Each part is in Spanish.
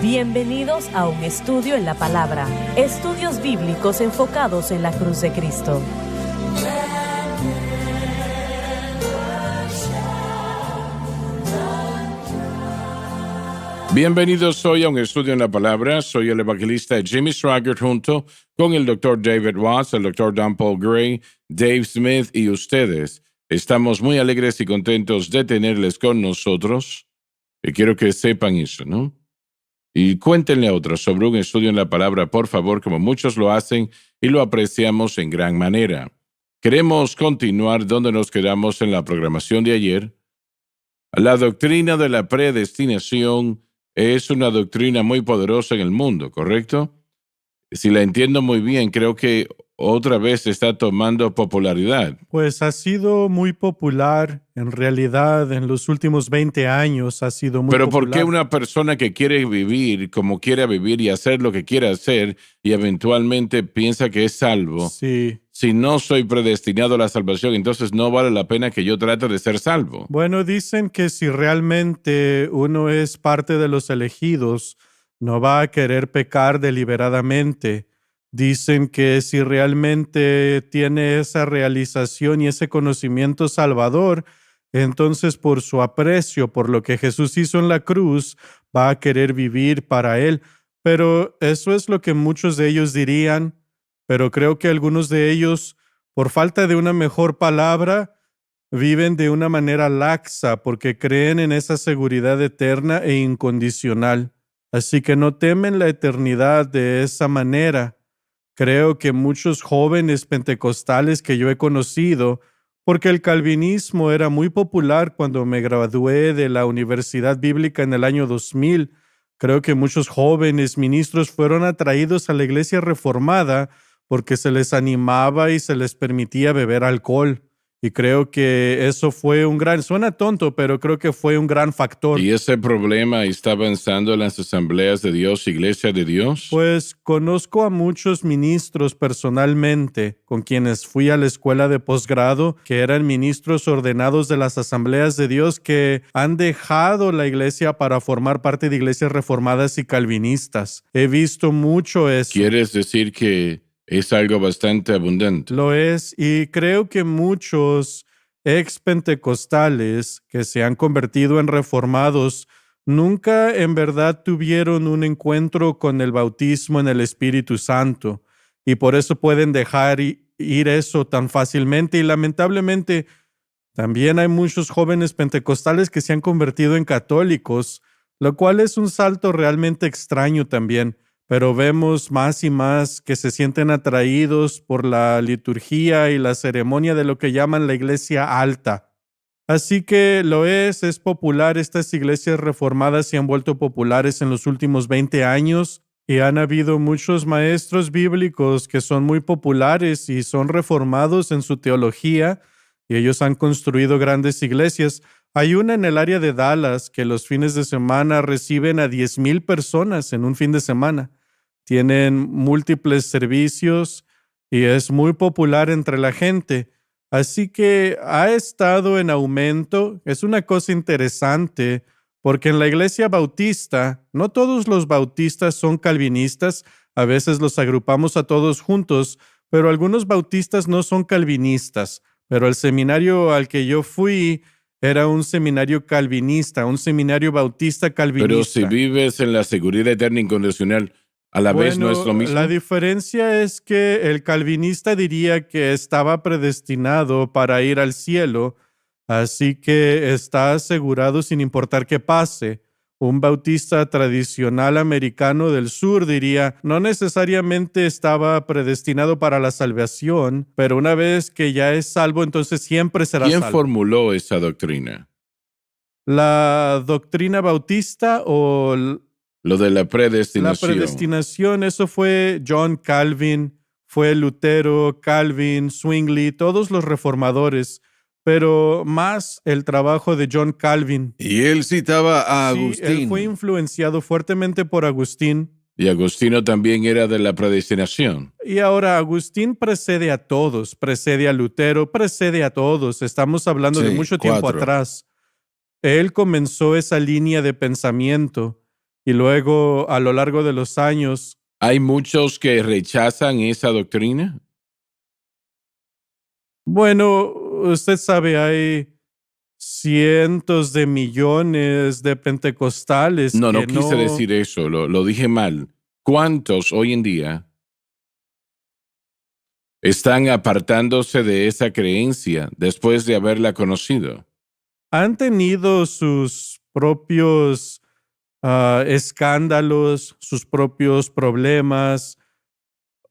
Bienvenidos a un estudio en la palabra. Estudios bíblicos enfocados en la cruz de Cristo. Bienvenidos hoy a un estudio en la palabra. Soy el evangelista Jimmy Swaggart junto con el Dr. David Watts, el Dr. Dan Paul Gray, Dave Smith y ustedes. Estamos muy alegres y contentos de tenerles con nosotros. Y quiero que sepan eso, ¿no? Y cuéntenle a otros sobre un estudio en la palabra, por favor, como muchos lo hacen y lo apreciamos en gran manera. Queremos continuar donde nos quedamos en la programación de ayer. La doctrina de la predestinación es una doctrina muy poderosa en el mundo, ¿correcto? Si la entiendo muy bien, creo que otra vez está tomando popularidad. Pues ha sido muy popular, en realidad, en los últimos 20 años ha sido muy Pero popular. ¿por qué una persona que quiere vivir como quiere vivir y hacer lo que quiere hacer y eventualmente piensa que es salvo? Sí. Si no soy predestinado a la salvación, entonces no vale la pena que yo trate de ser salvo. Bueno, dicen que si realmente uno es parte de los elegidos, no va a querer pecar deliberadamente. Dicen que si realmente tiene esa realización y ese conocimiento salvador, entonces por su aprecio, por lo que Jesús hizo en la cruz, va a querer vivir para Él. Pero eso es lo que muchos de ellos dirían, pero creo que algunos de ellos, por falta de una mejor palabra, viven de una manera laxa porque creen en esa seguridad eterna e incondicional. Así que no temen la eternidad de esa manera. Creo que muchos jóvenes pentecostales que yo he conocido, porque el calvinismo era muy popular cuando me gradué de la Universidad Bíblica en el año 2000, creo que muchos jóvenes ministros fueron atraídos a la iglesia reformada porque se les animaba y se les permitía beber alcohol. Y creo que eso fue suena tonto, pero creo que fue un gran factor. ¿Y ese problema está avanzando en las asambleas de Dios, Iglesia de Dios? Pues conozco a muchos ministros personalmente con quienes fui a la escuela de posgrado, que eran ministros ordenados de las asambleas de Dios que han dejado la iglesia para formar parte de iglesias reformadas y calvinistas. He visto mucho eso. ¿Quieres decir que es algo bastante abundante? Lo es, y creo que muchos ex-pentecostales que se han convertido en reformados nunca en verdad tuvieron un encuentro con el bautismo en el Espíritu Santo, y por eso pueden dejar ir eso tan fácilmente, y lamentablemente también hay muchos jóvenes pentecostales que se han convertido en católicos, lo cual es un salto realmente extraño también. Pero vemos más y más que se sienten atraídos por la liturgia y la ceremonia de lo que llaman la iglesia alta. Así que es popular. Estas iglesias reformadas se han vuelto populares en los últimos 20 años y han habido muchos maestros bíblicos que son muy populares y son reformados en su teología y ellos han construido grandes iglesias. Hay una en el área de Dallas que los fines de semana reciben a 10,000 personas en un fin de semana. Tienen múltiples servicios y es muy popular entre la gente. Así que ha estado en aumento. Es una cosa interesante porque en la iglesia bautista, no todos los bautistas son calvinistas. A veces los agrupamos a todos juntos, pero algunos bautistas no son calvinistas. Pero el seminario al que yo fui era un seminario calvinista, un seminario bautista calvinista. Pero si vives en la seguridad eterna incondicional, a la vez no es lo mismo. La diferencia es que el calvinista diría que estaba predestinado para ir al cielo, así que está asegurado sin importar qué pase. Un bautista tradicional americano del sur diría, no necesariamente estaba predestinado para la salvación, pero una vez que ya es salvo, entonces siempre será salvo. ¿Quién formuló esa doctrina? ¿La doctrina bautista o lo de la predestinación? La predestinación, eso fue John Calvin, fue Lutero, Calvin, Zwingli, todos los reformadores, pero más el trabajo de John Calvin. Y él citaba a Agustín. Él fue influenciado fuertemente por Agustín. Y Agustino también era de la predestinación. Y ahora Agustín precede a todos, precede a Lutero, precede a todos. Estamos hablando de mucho tiempo atrás. Él comenzó esa línea de pensamiento. Y luego, a lo largo de los años, ¿Hay muchos que rechazan esa doctrina? bueno, usted sabe, hay cientos de millones de pentecostales No, que no quise no. decir eso, lo dije mal. ¿Cuántos hoy en día están apartándose de esa creencia después de haberla conocido? Han tenido sus propios escándalos, sus propios problemas,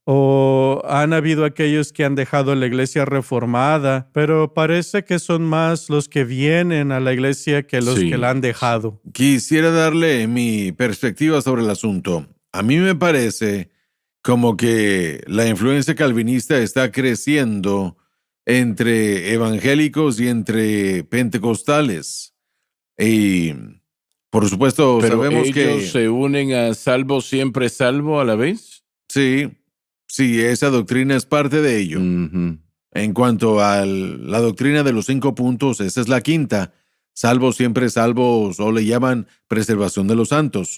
o han habido aquellos que han dejado la iglesia reformada, pero parece que son más los que vienen a la iglesia que los que la Sí. han dejado. Quisiera darle mi perspectiva sobre el asunto. A mí me parece como que la influencia calvinista está creciendo entre evangélicos y entre pentecostales. Y por supuesto Pero sabemos ellos que se unen a salvo siempre salvo a la vez. sí, sí, esa doctrina es parte de ello. Ujú. En cuanto a la doctrina de los 5 puntos, esa es la quinta. Salvo siempre salvos, o le llaman preservación de los santos.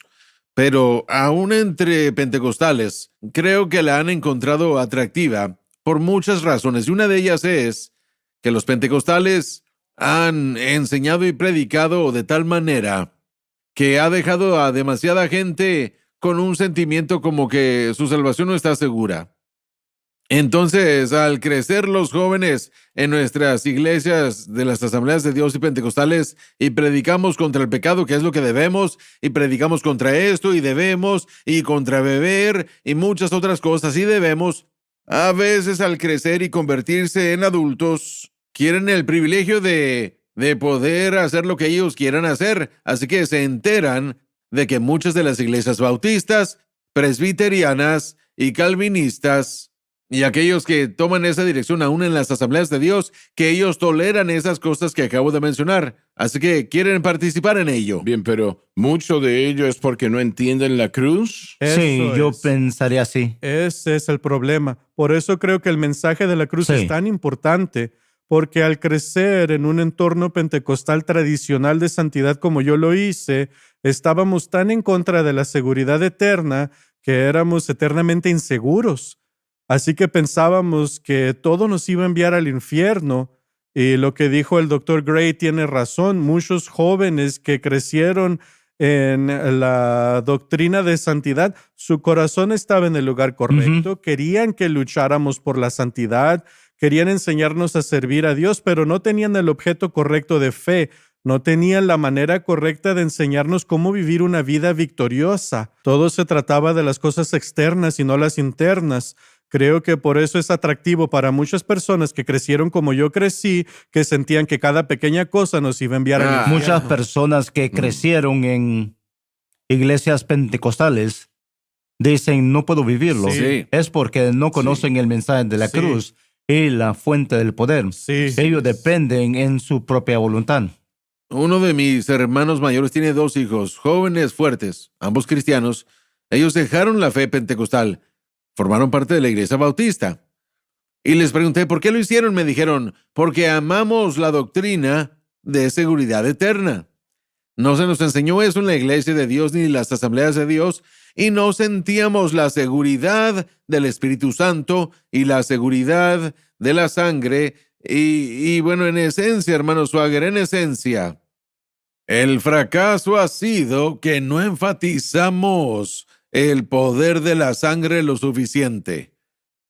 Pero aún entre pentecostales, creo que la han encontrado atractiva por muchas razones. Y una de ellas es que los pentecostales han enseñado y predicado de tal manera que ha dejado a demasiada gente con un sentimiento como que su salvación no está segura. Entonces, al crecer los jóvenes en nuestras iglesias de las Asambleas de Dios y Pentecostales y predicamos contra el pecado, que es lo que debemos, y predicamos contra esto y debemos, y contra beber y muchas otras cosas y debemos, a veces al crecer y convertirse en adultos, quieren el privilegio de poder hacer lo que ellos quieran hacer, así que se enteran de que muchas de las iglesias bautistas, presbiterianas y calvinistas y aquellos que toman esa dirección aún en las asambleas de Dios, que ellos toleran esas cosas que acabo de mencionar. Así que quieren participar en ello. Bien, pero mucho de ello es porque no entienden la cruz. Sí, Eso yo es. pensaría así. Ese es el problema. Por eso creo que el mensaje de la cruz Sí. es tan importante, porque al crecer en un entorno pentecostal tradicional de santidad como yo lo hice, estábamos tan en contra de la seguridad eterna que éramos eternamente inseguros. Así que pensábamos que todo nos iba a enviar al infierno. Y lo que dijo el doctor Gray tiene razón. Muchos jóvenes que crecieron en la doctrina de santidad, su corazón estaba en el lugar correcto, querían que lucháramos por la santidad, querían enseñarnos a servir a Dios, pero no tenían el objeto correcto de fe, no tenían la manera correcta de enseñarnos cómo vivir una vida victoriosa. Todo se trataba de las cosas externas y no las internas. Creo que por eso es atractivo para muchas personas que crecieron como yo crecí, que sentían que cada pequeña cosa nos iba a enviar al infierno. Muchas personas que crecieron en iglesias pentecostales dicen no puedo vivirlo. Sí. Es porque no conocen el mensaje de la Sí. cruz y la fuente del poder. Sí. Ellos dependen en su propia voluntad. Uno de mis hermanos mayores tiene 2 hijos, jóvenes fuertes, ambos cristianos. Ellos dejaron la fe pentecostal, formaron parte de la iglesia bautista. Y les pregunté, ¿por qué lo hicieron? Me dijeron, porque amamos la doctrina de seguridad eterna. No se nos enseñó eso en la iglesia de Dios ni en las asambleas de Dios, y no sentíamos la seguridad del Espíritu Santo y la seguridad de la sangre. Y bueno, en esencia, hermano Swagger, en esencia, el fracaso ha sido que no enfatizamos el poder de la sangre lo suficiente.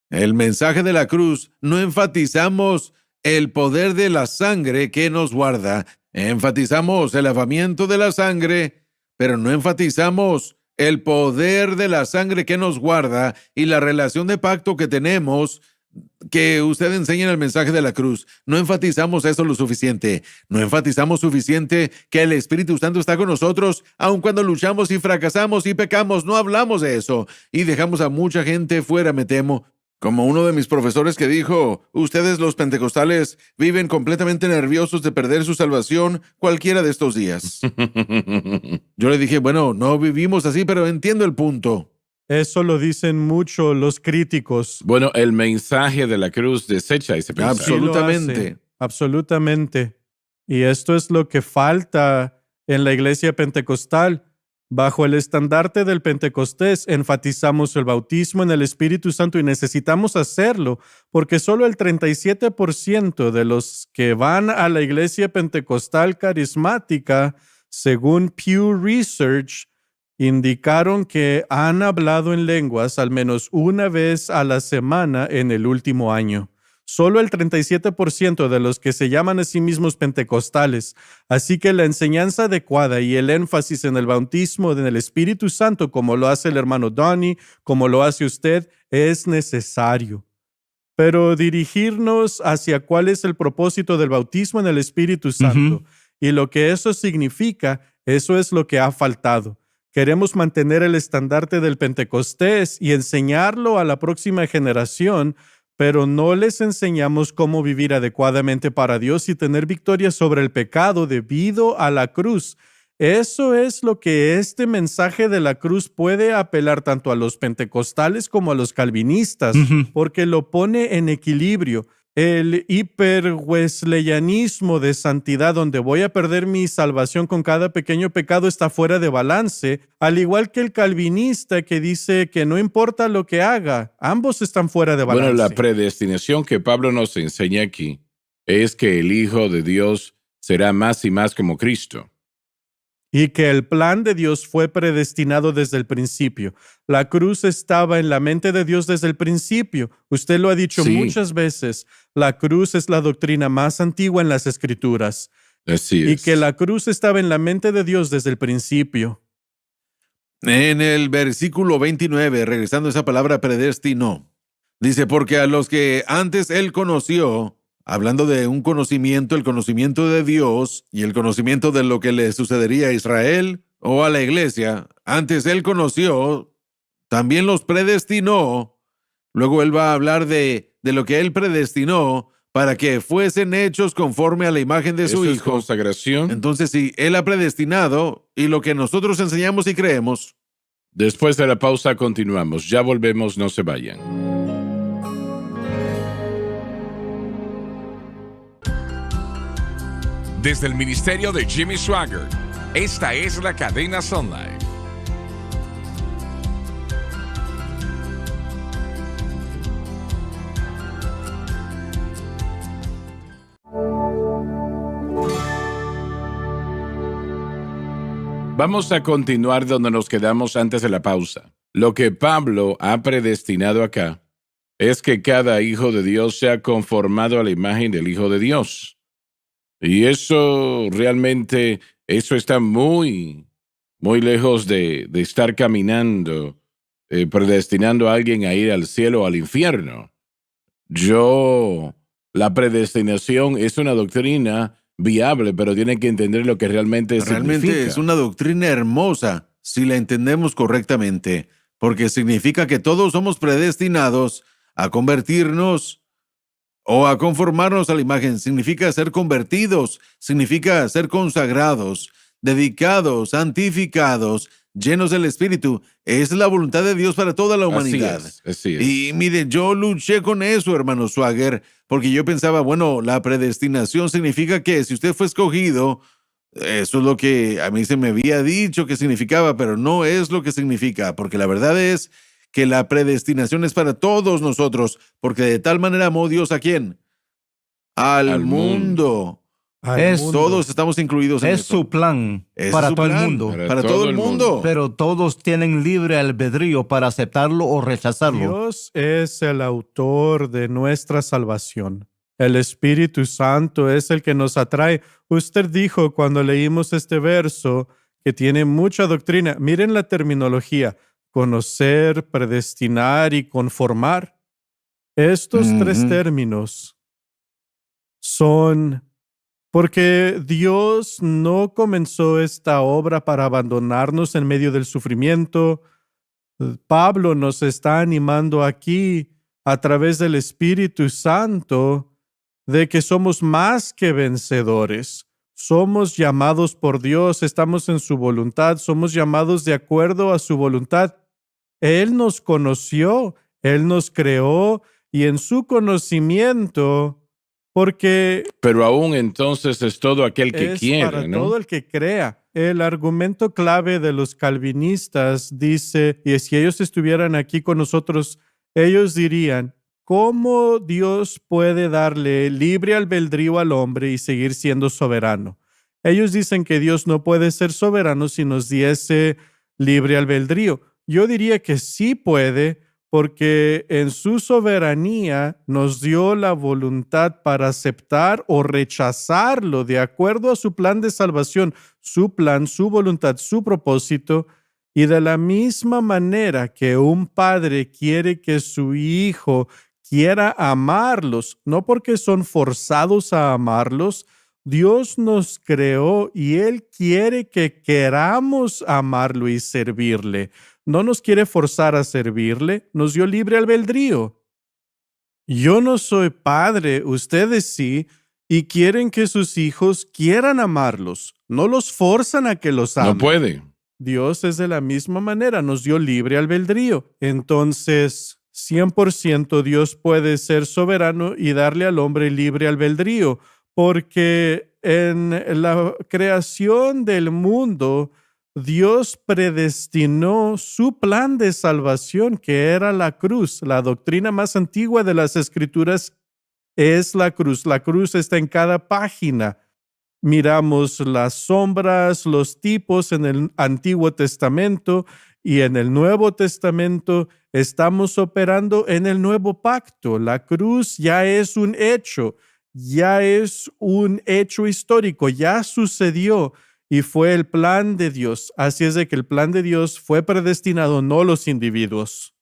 El mensaje de la cruz, no enfatizamos el poder de la sangre que nos guarda. Enfatizamos el lavamiento de la sangre, pero no enfatizamos el poder de la sangre que nos guarda y la relación de pacto que tenemos que usted enseña en el mensaje de la cruz. No enfatizamos eso lo suficiente. No enfatizamos suficiente que el Espíritu Santo está con nosotros, aun cuando luchamos y fracasamos y pecamos. No hablamos de eso y dejamos a mucha gente fuera, me temo. Como uno de mis profesores que dijo, ustedes los pentecostales viven completamente nerviosos de perder su salvación cualquiera de estos días. Yo le dije, bueno, no vivimos así, pero entiendo el punto. Eso lo dicen mucho los críticos. Bueno, el mensaje de la cruz desecha ese pensamiento. Sí lo Absolutamente. hace, absolutamente. Y esto es lo que falta en la iglesia pentecostal. Bajo el estandarte del Pentecostés enfatizamos el bautismo en el Espíritu Santo y necesitamos hacerlo porque solo el 37% de los que van a la iglesia pentecostal carismática, según Pew Research, indicaron que han hablado en lenguas al menos una vez a la semana en el último año. Solo el 37% de los que se llaman a sí mismos pentecostales. Así que la enseñanza adecuada y el énfasis en el bautismo en el Espíritu Santo, como lo hace el hermano Donnie, como lo hace usted, es necesario. Pero dirigirnos hacia cuál es el propósito del bautismo en el Espíritu Santo y lo que eso significa, eso es lo que ha faltado. Queremos mantener el estandarte del Pentecostés y enseñarlo a la próxima generación, pero no les enseñamos cómo vivir adecuadamente para Dios y tener victoria sobre el pecado debido a la cruz. Eso es lo que este mensaje de la cruz puede apelar tanto a los pentecostales como a los calvinistas, porque lo pone en equilibrio. El hiperwesleyanismo de santidad, donde voy a perder mi salvación con cada pequeño pecado, está fuera de balance, al igual que el calvinista que dice que no importa lo que haga, ambos están fuera de balance. Bueno, la predestinación que Pablo nos enseña aquí es que el Hijo de Dios será más y más como Cristo. Y que el plan de Dios fue predestinado desde el principio. La cruz estaba en la mente de Dios desde el principio. Usted lo ha dicho muchas veces. La cruz es la doctrina más antigua en las Escrituras. Así es. Y que la cruz estaba en la mente de Dios desde el principio. En el versículo 29, regresando a esa palabra predestinó, dice, porque a los que antes él conoció, hablando de un conocimiento, el conocimiento de Dios y el conocimiento de lo que le sucedería a Israel o a la iglesia, antes él conoció, también los predestinó. Luego él va a hablar de lo que él predestinó para que fuesen hechos conforme a la imagen de su Eso Hijo. es consagración. Entonces, si él ha predestinado y lo que nosotros enseñamos y creemos. Después de la pausa continuamos. Ya volvemos, no se vayan. Desde el ministerio de Jimmy Swaggart, esta es la cadena Sun Life. Vamos a continuar donde nos quedamos antes de la pausa. Lo que Pablo ha predestinado acá es que cada hijo de Dios sea conformado a la imagen del Hijo de Dios. Y eso realmente, eso está muy lejos de estar caminando, predestinando a alguien a ir al cielo o al infierno. La predestinación es una doctrina viable, pero tienen que entender lo que realmente significa. Es una doctrina hermosa, si la entendemos correctamente, porque significa que todos somos predestinados a convertirnos o a conformarnos a la imagen. Significa ser convertidos, significa ser consagrados, dedicados, santificados, llenos del Espíritu. Es la voluntad de Dios para toda la humanidad. Así es. Y miren, yo luché con eso, hermano Swaggart, porque yo pensaba, bueno, la predestinación significa que si usted fue escogido, eso es lo que a mí se me había dicho que significaba, pero no es lo que significa, porque la verdad es que la predestinación es para todos nosotros, porque de tal manera amó Dios ¿a quién? Al mundo. Todos estamos incluidos en Es esto. su plan Ese para es su todo el plan, mundo. Para todo el mundo. Pero todos tienen libre albedrío para aceptarlo o rechazarlo. Dios es el autor de nuestra salvación. El Espíritu Santo es el que nos atrae. Usted dijo cuando leímos este verso que tiene mucha doctrina. Miren la terminología: conocer, predestinar y conformar. Estos tres términos son porque Dios no comenzó esta obra para abandonarnos en medio del sufrimiento. Pablo nos está animando aquí a través del Espíritu Santo de que somos más que vencedores. Somos llamados por Dios, estamos en su voluntad, somos llamados de acuerdo a su voluntad. Él nos conoció, Él nos creó y en su conocimiento, porque pero aún entonces es todo aquel que es quiere, para ¿no? todo el que crea. El argumento clave de los calvinistas dice, y si ellos estuvieran aquí con nosotros, ellos dirían, ¿cómo Dios puede darle libre albedrío al hombre y seguir siendo soberano? Ellos dicen que Dios no puede ser soberano si nos diese libre albedrío. Yo diría que sí puede, porque en su soberanía nos dio la voluntad para aceptar o rechazarlo de acuerdo a su plan de salvación, su plan, su voluntad, su propósito. Y de la misma manera que un padre quiere que su hijo quiera amarlos, no porque son forzados a amarlos, Dios nos creó y Él quiere que queramos amarlo y servirle. No nos quiere forzar a servirle, nos dio libre albedrío. Yo no soy padre, ustedes sí, y quieren que sus hijos quieran amarlos. No los forzan a que los amen. No puede. Dios es de la misma manera, nos dio libre albedrío. Entonces, 100% Dios puede ser soberano y darle al hombre libre albedrío, porque en la creación del mundo, Dios predestinó su plan de salvación, que era la cruz. La doctrina más antigua de las Escrituras es la cruz. La cruz está en cada página. Miramos las sombras, los tipos en el Antiguo Testamento y en el Nuevo Testamento estamos operando en el Nuevo Pacto. La cruz ya es un hecho histórico, ya sucedió y fue el plan de Dios. Así es de que el plan de Dios fue predestinado, no los individuos.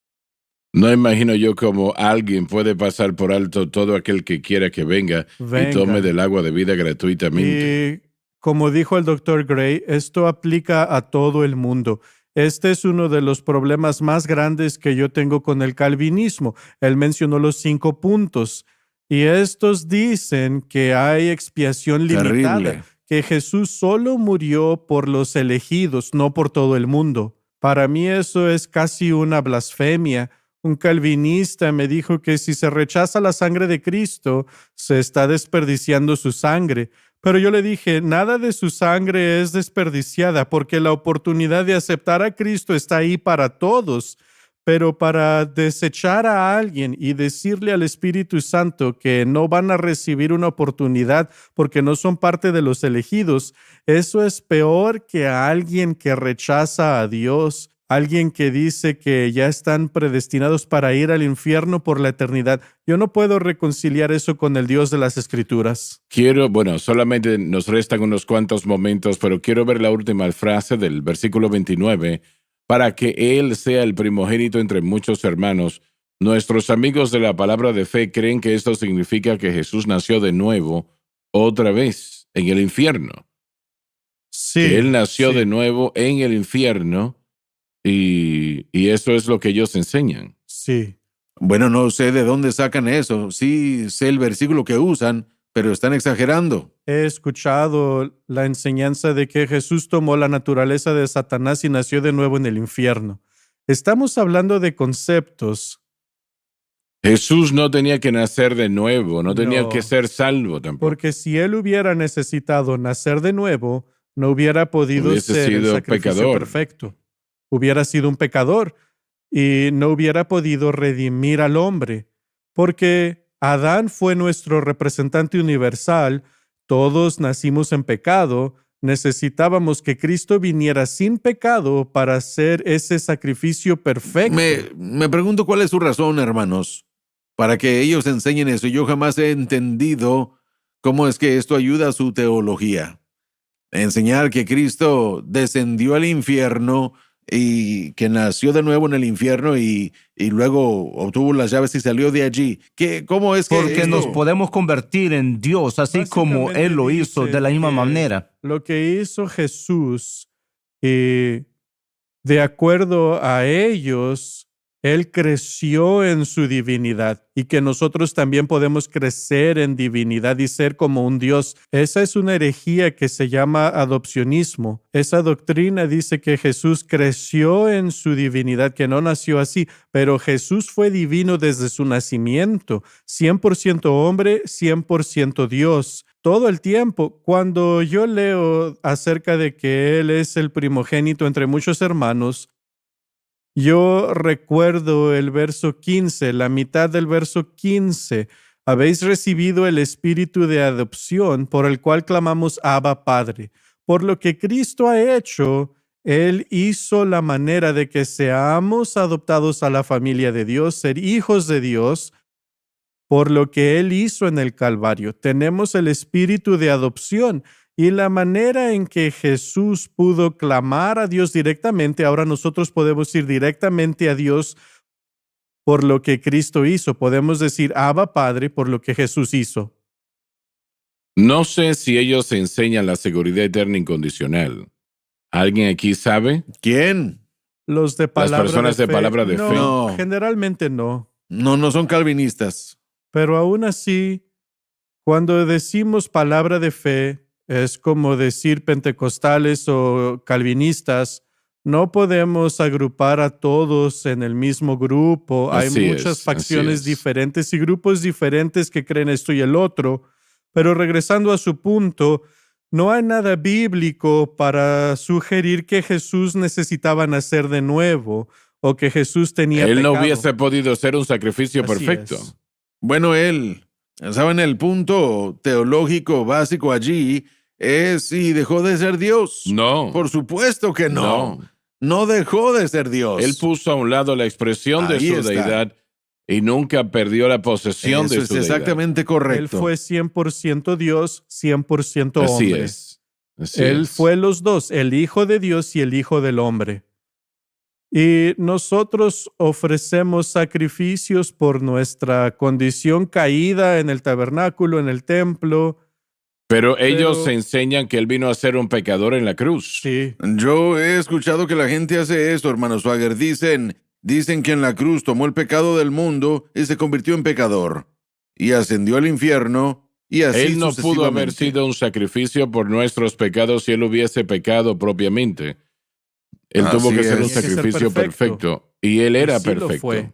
No imagino yo cómo alguien puede pasar por alto todo aquel que quiera que venga y tome del agua de vida gratuitamente. Y como dijo el Dr. Gray, esto aplica a todo el mundo. Este es uno de los problemas más grandes que yo tengo con el calvinismo. Él mencionó los 5 puntos y estos dicen que hay expiación limitada. Terrible. Que Jesús solo murió por los elegidos, no por todo el mundo. Para mí eso es casi una blasfemia. Un calvinista me dijo que si se rechaza la sangre de Cristo, se está desperdiciando su sangre. Pero yo le dije, nada de su sangre es desperdiciada, porque la oportunidad de aceptar a Cristo está ahí para todos. Pero para desechar a alguien y decirle al Espíritu Santo que no van a recibir una oportunidad porque no son parte de los elegidos, eso es peor que a alguien que rechaza a Dios, alguien que dice que ya están predestinados para ir al infierno por la eternidad. Yo no puedo reconciliar eso con el Dios de las Escrituras. Solamente nos restan unos cuantos momentos, pero quiero ver la última frase del versículo 29. Para que Él sea el primogénito entre muchos hermanos. Nuestros amigos de la palabra de fe creen que esto significa que Jesús nació de nuevo, otra vez, en el infierno. Sí, que Él nació sí. de nuevo en el infierno y eso es lo que ellos enseñan. Sí. Bueno, no sé de dónde sacan eso. Sí sé el versículo que usan, pero están exagerando. He escuchado la enseñanza de que Jesús tomó la naturaleza de Satanás y nació de nuevo en el infierno. Estamos hablando de conceptos. Jesús no tenía que nacer de nuevo, no tenía No. que ser salvo tampoco. Porque si él hubiera necesitado nacer de nuevo, no hubiera podido Hubiese ser el sido sacrificio pecador. perfecto. Hubiera sido un pecador y no hubiera podido redimir al hombre. Porque Adán fue nuestro representante universal, todos nacimos en pecado, necesitábamos que Cristo viniera sin pecado para hacer ese sacrificio perfecto. Me pregunto cuál es su razón, hermanos, para que ellos enseñen eso. Yo jamás he entendido cómo es que esto ayuda a su teología. Enseñar que Cristo descendió al infierno y que nació de nuevo en el infierno y luego obtuvo las llaves y salió de allí. ¿Cómo es que Porque esto- nos podemos convertir en Dios, así como Básicamente Él lo hizo dice de la misma que manera. Lo que hizo Jesús, de acuerdo a ellos, Él creció en su divinidad y que nosotros también podemos crecer en divinidad y ser como un Dios. Esa es una herejía que se llama adopcionismo. Esa doctrina dice que Jesús creció en su divinidad, que no nació así, pero Jesús fue divino desde su nacimiento, 100% hombre, 100% Dios. todo el tiempo. Cuando yo leo acerca de que Él es el primogénito entre muchos hermanos, yo recuerdo el verso 15, la mitad del verso 15. Habéis recibido el espíritu de adopción por el cual clamamos Abba Padre. Por lo que Cristo ha hecho, Él hizo la manera de que seamos adoptados a la familia de Dios, ser hijos de Dios, por lo que Él hizo en el Calvario. Tenemos el espíritu de adopción y la manera en que Jesús pudo clamar a Dios directamente, ahora nosotros podemos ir directamente a Dios por lo que Cristo hizo. Podemos decir Abba Padre por lo que Jesús hizo. No sé si ellos enseñan la seguridad eterna incondicional. ¿Alguien aquí sabe? ¿Quién? Los de palabra personas de palabra de fe. No, No. generalmente no. No son calvinistas. Pero aún así, cuando decimos palabra de fe, es como decir pentecostales o calvinistas. No podemos agrupar a todos en el mismo grupo. Hay Así muchas es, facciones así es. diferentes y grupos diferentes que creen esto y el otro. Pero regresando a su punto, no hay nada bíblico para sugerir que Jesús necesitaba nacer de nuevo o que Jesús tenía Él no pecado. hubiese podido ser un sacrificio Así perfecto. es. Bueno, ¿saben? El punto teológico básico allí es si dejó de ser Dios. No. Por supuesto que no. No dejó de ser Dios. Él puso a un lado la expresión de Ahí su está. deidad y nunca perdió la posesión Eso de es su deidad. exactamente correcto. Él fue 100% Dios, 100% Así hombre. es. Así Él es. fue los dos, el Hijo de Dios y el Hijo del hombre. Y nosotros ofrecemos sacrificios por nuestra condición caída en el tabernáculo, en el templo. Pero ellos Pero- enseñan que él vino a ser un pecador en la cruz. Sí, Yo he escuchado que la gente hace eso, hermano Swagger. Dicen que en la cruz tomó el pecado del mundo y se convirtió en pecador. Y ascendió al infierno y así Él no pudo haber sucesivamente. sido un sacrificio por nuestros pecados si él hubiese pecado propiamente. Él Así tuvo que ser un es. Tenía que ser sacrificio perfecto. perfecto. Y él era y sí lo perfecto. fue.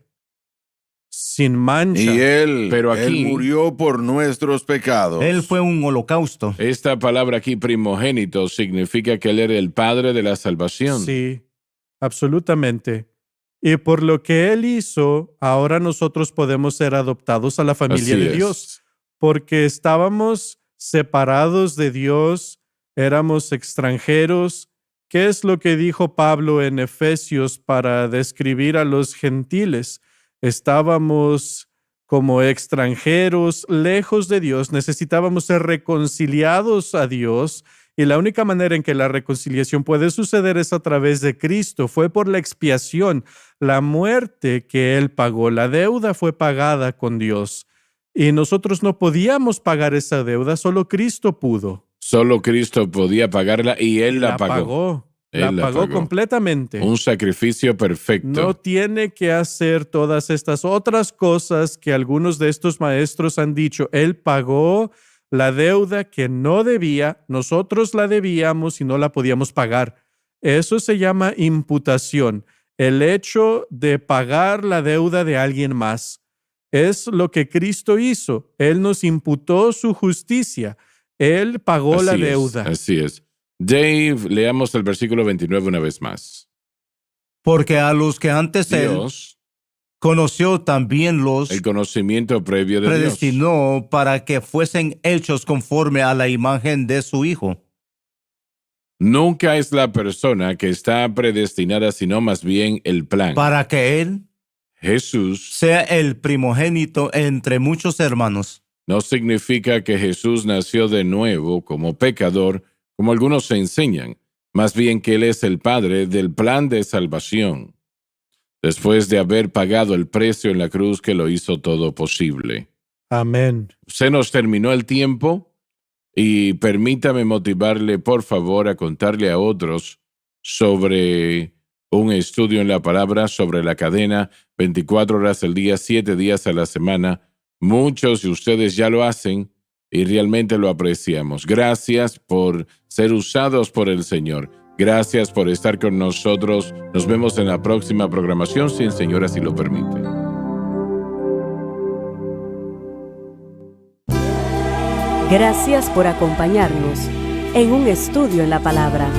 Sin mancha. Y él, Pero él aquí- murió por nuestros pecados. Él fue un holocausto. Esta palabra aquí, primogénito, significa que él era el padre de la salvación. Sí, absolutamente. Y por lo que Él hizo, ahora nosotros podemos ser adoptados a la familia Así de es. Dios, porque estábamos separados de Dios, éramos extranjeros. ¿Qué es lo que dijo Pablo en Efesios para describir a los gentiles? Estábamos como extranjeros, lejos de Dios, necesitábamos ser reconciliados a Dios. Y la única manera en que la reconciliación puede suceder es a través de Cristo. Fue por la expiación, la muerte que Él pagó. La deuda fue pagada con Dios. Y nosotros no podíamos pagar esa deuda, solo Cristo pudo. Solo Cristo podía pagarla y él la pagó. La Él la pagó pagó. completamente. Un sacrificio perfecto. No tiene que hacer todas estas otras cosas que algunos de estos maestros han dicho. Él pagó la deuda que no debía, nosotros la debíamos y no la podíamos pagar. Eso se llama imputación. El hecho de pagar la deuda de alguien más. Es lo que Cristo hizo. Él nos imputó su justicia. Él pagó la Así es, deuda. así es. Dave, leamos el versículo 29 una vez más. Porque a los que antes él Dios, conoció también los el conocimiento previo de Dios. predestinó para que fuesen hechos conforme a la imagen de su Hijo, Nunca es la persona que está predestinada, sino más bien el plan. para que él Jesús sea el primogénito entre muchos hermanos. no significa que Jesús nació de nuevo como pecador, como algunos se enseñan, más bien que Él es el Padre del plan de salvación, después de haber pagado el precio en la cruz que lo hizo todo posible. Amén. Se nos terminó el tiempo y permítame motivarle, por favor, a contarle a otros sobre un estudio en la palabra, sobre la cadena, 24 horas al día, 7 días a la semana. Muchos de ustedes ya lo hacen y realmente lo apreciamos. Gracias por ser usados por el Señor. Gracias por estar con nosotros. Nos vemos en la próxima programación, si el Señor así lo permite. Gracias por acompañarnos en un estudio en la palabra.